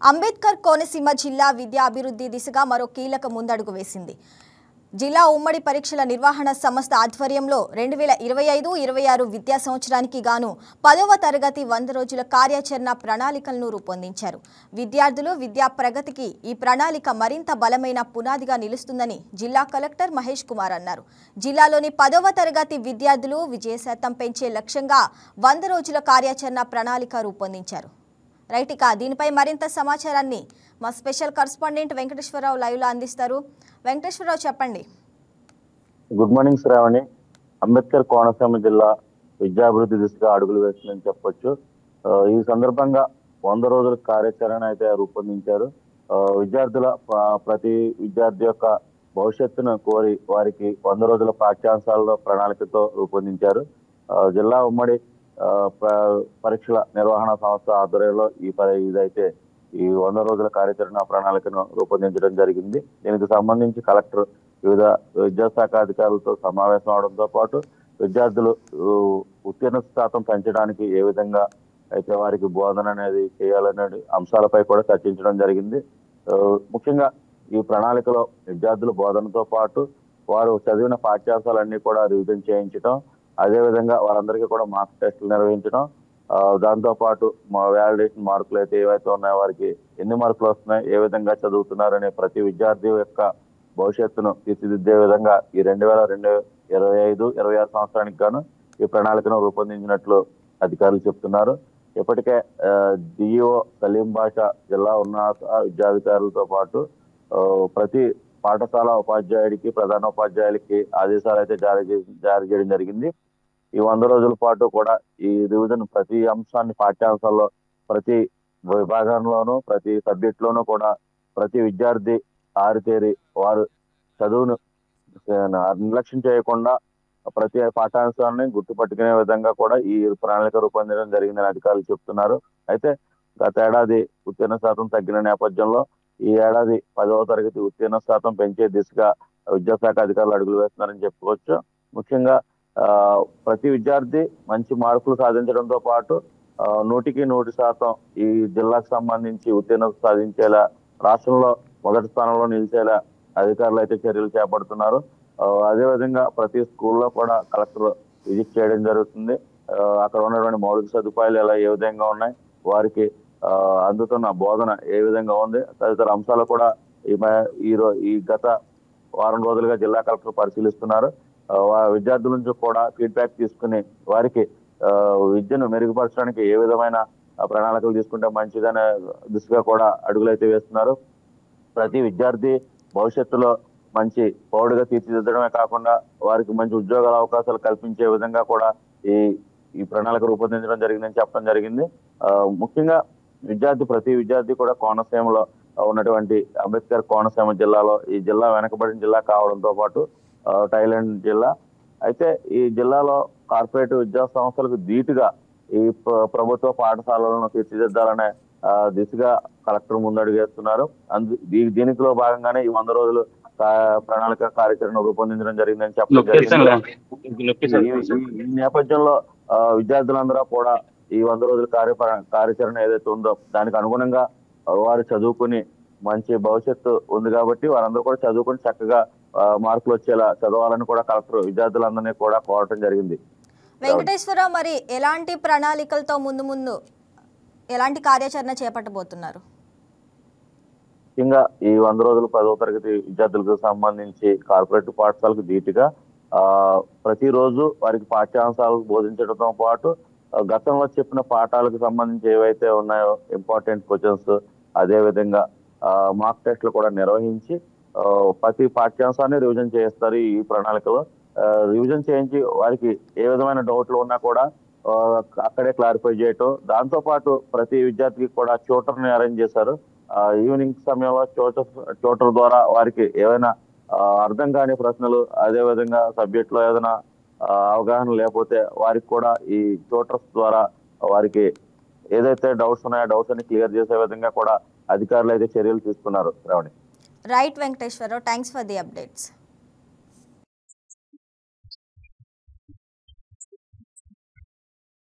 అంబేద్కర్ కోనసీమ జిల్లా విద్యా అభివృద్ధి దిశగా మరో కీలక ముందడుగు వేసింది. జిల్లా ఉమ్మడి పరీక్షల నిర్వహణ సంస్థ ఆధ్వర్యంలో 2025-26 విద్యా సంవత్సరానికి గాను 10వ తరగతి 100 రోజుల కార్యాచరణ ప్రణాళికలను రూపొందించారు. విద్యార్థులు విద్యా ప్రగతికి ఈ ప్రణాళిక మరింత బలమైన పునాదిగా నిలుస్తుందని జిల్లా కలెక్టర్ మహేష్ కుమార్ అన్నారు. జిల్లాలోని 10వ తరగతి విద్యార్థులు విజయ శాతం పెంచే లక్ష్యంగా 100 రోజుల కార్యాచరణ ప్రణాళిక రూపొందించారు. రైట్, ఇక దీనిపై మరింత సమాచారాన్ని మా స్పెషల్ కరెస్పాండెంట్ వెంకటేశ్వరరావు లైవ్ లో అందిస్తారు. వెంకటేశ్వరరావు, చెప్పండి. Good morning Sravani. అంబేద్కర్ కోనసీమ జిల్లా విద్యాభివృద్ధి దిశగా అడుగులు వేస్తుందని చెప్పొచ్చు. ఈ సందర్భంగా 100 రోజుల కార్యాచరణ అయితే రూపొందించారు. విద్యార్థుల ప్రతి విద్యార్థి యొక్క భవిష్యత్తును కోరి వారికి 100 రోజుల పాఠ్యాంశాలలో ప్రణాళికతో రూపొందించారు. జిల్లా ఉమ్మడి పరీక్షల నిర్వహణ సంస్థ ఆధ్వర్యంలో ఇదైతే ఈ 100 రోజుల కార్యాచరణ ప్రణాళికను రూపొందించడం జరిగింది. దీనికి సంబంధించి కలెక్టర్ వివిధ విద్యాశాఖ అధికారులతో సమావేశం అవడంతో పాటు విద్యార్థులు ఉత్తీర్ణత శాతం పెంచడానికి ఏ విధంగా అయితే వారికి బోధన అనేది చేయాలనే అంశాలపై కూడా చర్చించడం జరిగింది. ముఖ్యంగా ఈ ప్రణాళికలో విద్యార్థుల బోధనతో పాటు వారు చదివిన పాఠ్యాంశాలన్నీ కూడా రివిజన్ చేయించడం, అదేవిధంగా వారందరికీ కూడా మార్క్ టెస్టులు నిర్వహించడం, దాంతో పాటు వ్యాలిడేషన్ మార్కులు అయితే ఏవైతే ఉన్నాయో వారికి ఎన్ని మార్కులు వస్తున్నాయి, ఏ విధంగా చదువుతున్నారు అనే ప్రతి విద్యార్థి యొక్క భవిష్యత్తును తీర్చిదిద్దే విధంగా ఈ 2025-26 సంవత్సరానికి గాను ఈ ప్రణాళికను రూపొందించినట్లు అధికారులు చెప్తున్నారు. ఇప్పటికే డిఈఓ సలీం బాషా జిల్లా ఉన్నత విద్యాధికారులతో పాటు ప్రతి పాఠశాల ఉపాధ్యాయుడికి, ప్రధానోపాధ్యాయులకి ఆదేశాలు అయితే జారీ చేయడం జరిగింది. ఈ 100 రోజుల పాటు కూడా ఈ రివిజన్ ప్రతి అంశాన్ని పాఠ్యాంశాల్లో ప్రతి విభాగంలోనూ ప్రతి సబ్జెక్ట్ లోనూ కూడా ప్రతి విద్యార్థి ఆరితేరి వారు చదువును నిర్లక్ష్యం చేయకుండా ప్రతి పాఠ్యాంశాన్ని గుర్తుపట్టుకునే విధంగా కూడా ఈ ప్రణాళిక రూపొందించడం జరిగిందని అధికారులు చెప్తున్నారు. అయితే గత ఏడాది ఉత్తీర్ణ శాతం తగ్గిన నేపథ్యంలో ఈ ఏడాది 10వ తరగతి ఉత్తీర్ణ శాతం పెంచే దిశగా విద్యాశాఖ అధికారులు అడుగులు వేస్తున్నారని చెప్పుకోవచ్చు. ముఖ్యంగా ప్రతి విద్యార్థి మంచి మార్కులు సాధించడంతో పాటు 100% ఈ జిల్లాకు సంబంధించి ఉత్తీర్ణత సాధించేలా, రాష్ట్రంలో మొదటి స్థానంలో నిలిచేలా అధికారులు అయితే చర్యలు చేపడుతున్నారు. అదేవిధంగా ప్రతి స్కూల్లో కూడా కలెక్టర్ విజిట్ చేయడం జరుగుతుంది. అక్కడ ఉన్నటువంటి మౌలిక సదుపాయాలు ఎలా ఏ విధంగా ఉన్నాయి, వారికి అందుతున్న బోధన ఏ విధంగా ఉంది తదితర అంశాలు కూడా ఈ గత వారం రోజులుగా జిల్లా కలెక్టర్ పరిశీలిస్తున్నారు. విద్యార్థుల నుంచి కూడా ఫీడ్బ్యాక్ తీసుకుని వారికి విద్యను మెరుగుపరచడానికి ఏ విధమైన ప్రణాళికలు తీసుకుంటే మంచిదనే దిశగా కూడా అడుగులైతే వేస్తున్నారు. ప్రతి విద్యార్థి భవిష్యత్తులో మంచి పౌరుడిగా తీర్చిదిద్దడమే కాకుండా వారికి మంచి ఉద్యోగాల అవకాశాలు కల్పించే విధంగా కూడా ఈ ప్రణాళిక రూపొందించడం జరిగిందని చెప్పడం జరిగింది. ముఖ్యంగా ప్రతి విద్యార్థి కూడా కోనసీమలో ఉన్నటువంటి అంబేద్కర్ కోనసీమ జిల్లాలో ఈ జిల్లా వెనకబడిన జిల్లా కావడంతో పాటు థాయిలాండ్ జిల్లా అయితే ఈ జిల్లాలో కార్పొరేట్ విద్యా సంస్థలకు ధీటుగా ఈ ప్రభుత్వ పాఠశాలలను తీర్చిదిద్దాలనే దిశగా కలెక్టర్ ముందడుగేస్తున్నారు. దీనిలో భాగంగానే ఈ 100 రోజులు ప్రణాళిక కార్యాచరణ రూపొందించడం జరిగిందని చెప్పడం జరిగింది. ఈ నేపథ్యంలో విద్యార్థులందరూ కూడా ఈ 100 రోజుల కార్యాచరణ ఏదైతే ఉందో దానికి అనుగుణంగా వారు చదువుకుని మంచి భవిష్యత్తు ఉంది కాబట్టి వారందరూ కూడా చదువుకుని చక్కగా మార్కులు వచ్చేలా చదవాలని కూడా కలెక్టర్ విద్యార్థులందరినీ కూడా కోరటం జరిగింది. వెంకటేశ్వరరావు, మరి ఎలాంటి ప్రణాళికలతో ముందు ఎలాంటి కార్యాచరణ చేపట్టబోతున్నారు? ముఖ్యంగా ఈ 100 రోజులు 10వ తరగతి విద్యార్థులకు సంబంధించి కార్పొరేట్ పాఠశాలకు ధీటుగా ప్రతిరోజు వారికి పాఠ్యాంశాలు బోధించడంతో పాటు గతంలో చెప్పిన పాఠాలకు సంబంధించి ఏవైతే ఉన్నాయో ఇంపార్టెంట్ క్వశ్చన్స్, అదే విధంగా మార్క్ టెస్ట్లు కూడా నిర్వహించి ప్రతి పాఠ్యాంశాన్ని రివిజన్ చేస్తారు. ఈ ప్రణాళికలో రివిజన్ చేయించి వారికి ఏ విధమైన డౌట్లు ఉన్నా కూడా అక్కడే క్లారిఫై చేయటం, దాంతో పాటు ప్రతి విద్యార్థికి కూడా ట్యూటర్ని అరేంజ్ చేశారు. ఈవినింగ్ సమయంలో ట్యూటర్ ద్వారా వారికి ఏవైనా అర్థం కాని ప్రశ్నలు, అదే విధంగా సబ్జెక్ట్ లో ఏదైనా అవగాహన లేకపోతే వారికి కూడా ఈ ట్యూటర్స్ ద్వారా వారికి ఏదైతే డౌట్స్ ఉన్నాయో డౌట్స్ అన్ని క్లియర్ చేసే విధంగా కూడా అధికారులు అయితే చర్యలు తీసుకున్నారు. Sravani. Right Venkateswara Rao, thanks for the updates.